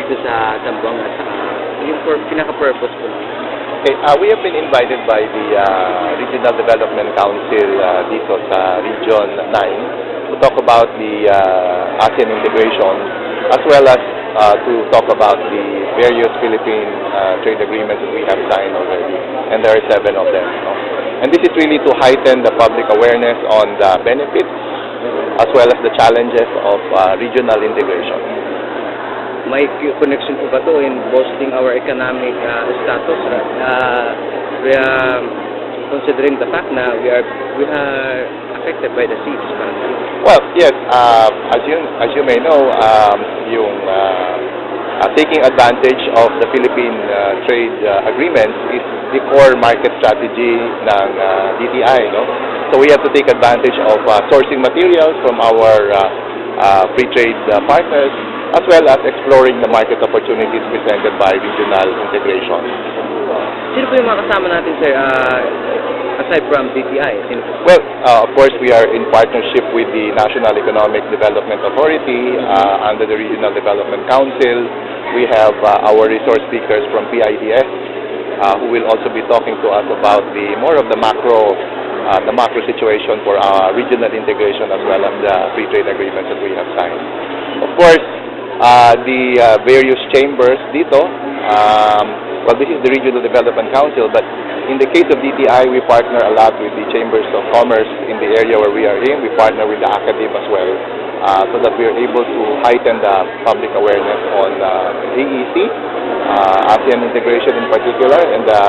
dito sa Zamboanga at saka yung pinaka-purpose po. Okay, we have been invited by the Regional Development Council dito sa Region 9 to talk about the ASEAN integration as well as to talk about the various Philippine trade agreements that we have signed already, and there are 7 of them. And this is really to heighten the public awareness on the benefits as well as the challenges of regional integration. May connection po ba to in boosting our economic status? Considering the fact na we are affected by the seas. Well, yes. As you may know, taking advantage of the Philippine trade agreements is the core market strategy ng DTI. No? So we have to take advantage of sourcing materials from our free trade partners, as well as exploring the market opportunities presented by regional integration. Sino po yung mga kasama natin, sir, aside from DTI? Well, of course, we are in partnership with the National Economic Development Authority under the Regional Development Council. We have our resource speakers from PIDS who will also be talking to us about more of the macro situation for our regional integration as well as the free trade agreements that we have signed. Of course, the various chambers dito, well, this is the Regional Development Council, but in the case of DTI, we partner a lot with the chambers of commerce in the area where we are in. We partner with the academe as well, so that we are able to heighten the public awareness on AEC, ASEAN integration in particular, and the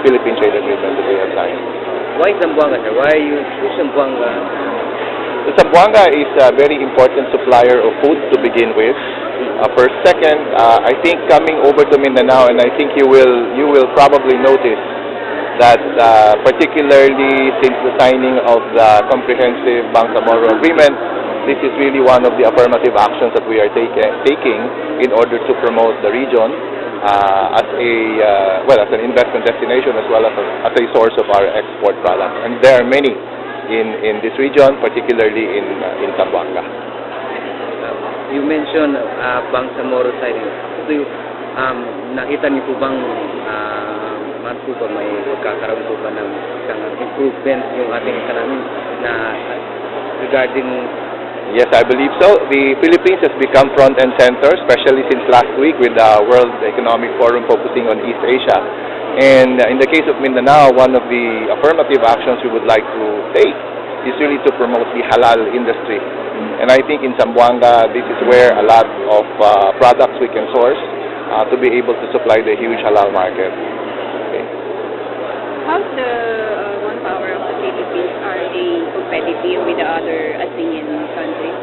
Philippine trade agreement that we have signed. Why Zamboanga, sir? Why you choose Zamboanga? The Zamboanga is a very important supplier of food to begin with. First, second, I think coming over to Mindanao, and I think you will probably notice that particularly since the signing of the comprehensive Bangsamoro Agreement, this is really one of the affirmative actions that we are taking in order to promote the region as an investment destination as well as a source of our export products. And there are many in this region, particularly in Zamboanga. You mentioned Bangsamoro siding. So, nakita niyo po bang may magkakaroon po ba ng improvement yung ating economy na regarding? Yes, I believe so. The Philippines has become front and center, especially since last week with the World Economic Forum focusing on East Asia. And in the case of Mindanao, one of the affirmative actions we would like to take is really to promote the halal industry. And I think in Zamboanga, this is where a lot of products we can source to be able to supply the huge halal market. Okay. How's the manpower of the Philippines? Are they competitive with the other ASEAN countries?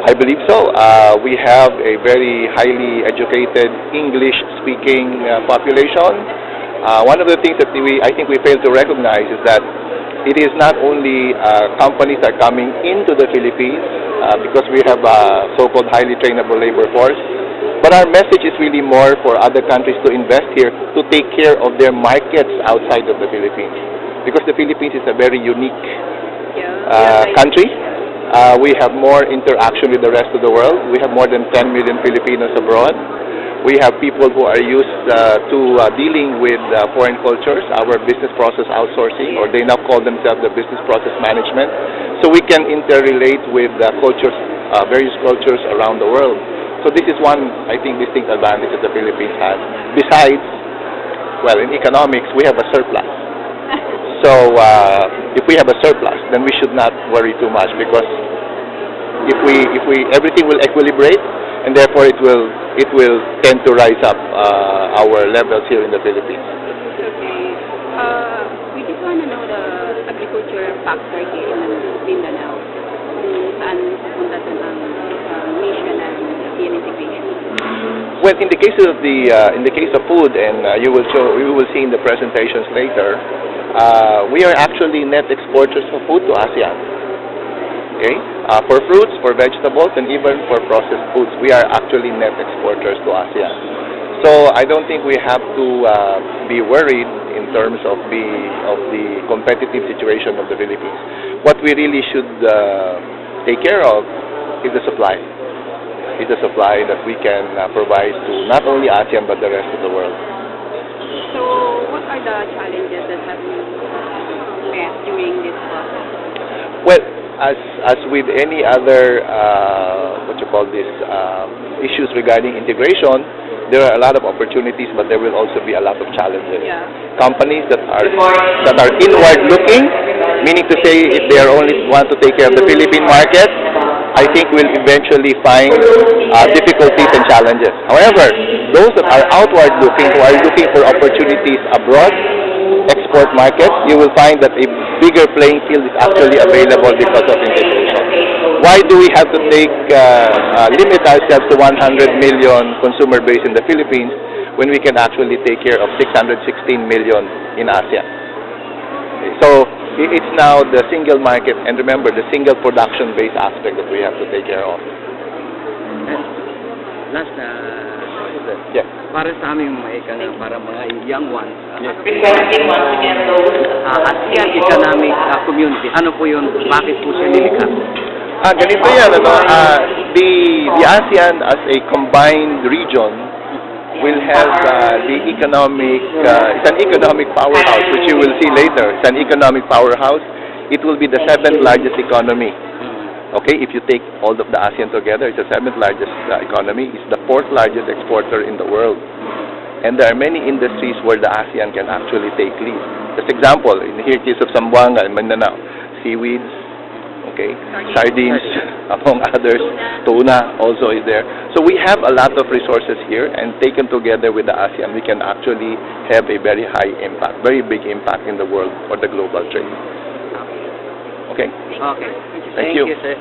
I believe so. We have a very highly educated English-speaking population. One of the things that I think we fail to recognize is that it is not only companies that are coming into the Philippines because we have a so-called highly trainable labor force, but our message is really more for other countries to invest here to take care of their markets outside of the Philippines, because the Philippines is a very unique country. We have more interaction with the rest of the world. We have more than 10 million Filipinos abroad. We have people who are used to dealing with foreign cultures, our business process outsourcing, or they now call themselves the business process management. So we can interrelate with cultures, various cultures around the world. So this is one, I think, distinct advantage that the Philippines has. Besides, well, in economics, we have a surplus. So if we have a surplus, then we should not worry too much, because if we everything will equilibrate, and therefore it will tend to rise up our levels here in the Philippines. Okay. We just want to know the agricultural factor here in Mindanao. Saan pupunta ito ng mission and ASEAN integration? Well, in the case of food, and you will see in the presentations later, we are actually net exporters of food to ASEAN. Okay? For fruits, for vegetables, and even for processed foods, we are actually net exporters to ASEAN. So I don't think we have to be worried in terms of the competitive situation of the Philippines. What we really should take care of is the supply. is a supply that we can provide to not only ASEAN but the rest of the world. So, what are the challenges that have you met during this process? Well, as with any other issues regarding integration, there are a lot of opportunities, but there will also be a lot of challenges. Yeah. Companies that are inward looking, meaning to say if they are only want to take care of the Philippine market, I think will eventually find difficulties and challenges. However, those that are outward looking, who are looking for opportunities abroad, export markets, you will find that a bigger playing field is actually available because of integration. Why do we have to limit ourselves to 100 million consumer base in the Philippines when we can actually take care of 616 million in ASEAN? Okay, so it's now the single market, and remember the single production base aspect that we have to take care of. Last, Yeah. para sa aming para mga young ones, Requesting once again those ASEAN Economic Community, ano po yun, bakit po siya nilikha? Ganito yan, the ASEAN as a combined region will have the economic, it's an economic powerhouse, which you will see later. It's an economic powerhouse. It will be the 7th largest economy. Okay, if you take all of the ASEAN together, it's the 7th largest economy. It's the 4th largest exporter in the world. And there are many industries where the ASEAN can actually take lead. Just example, in here case of Zamboanga in Mindanao, seaweeds, okay, sardines, among others, tuna also is there. So we have a lot of resources here, and taken together with the ASEAN, we can actually have a very high impact, very big impact in the world or the global trade. Okay? Okay. Thank you. Sir.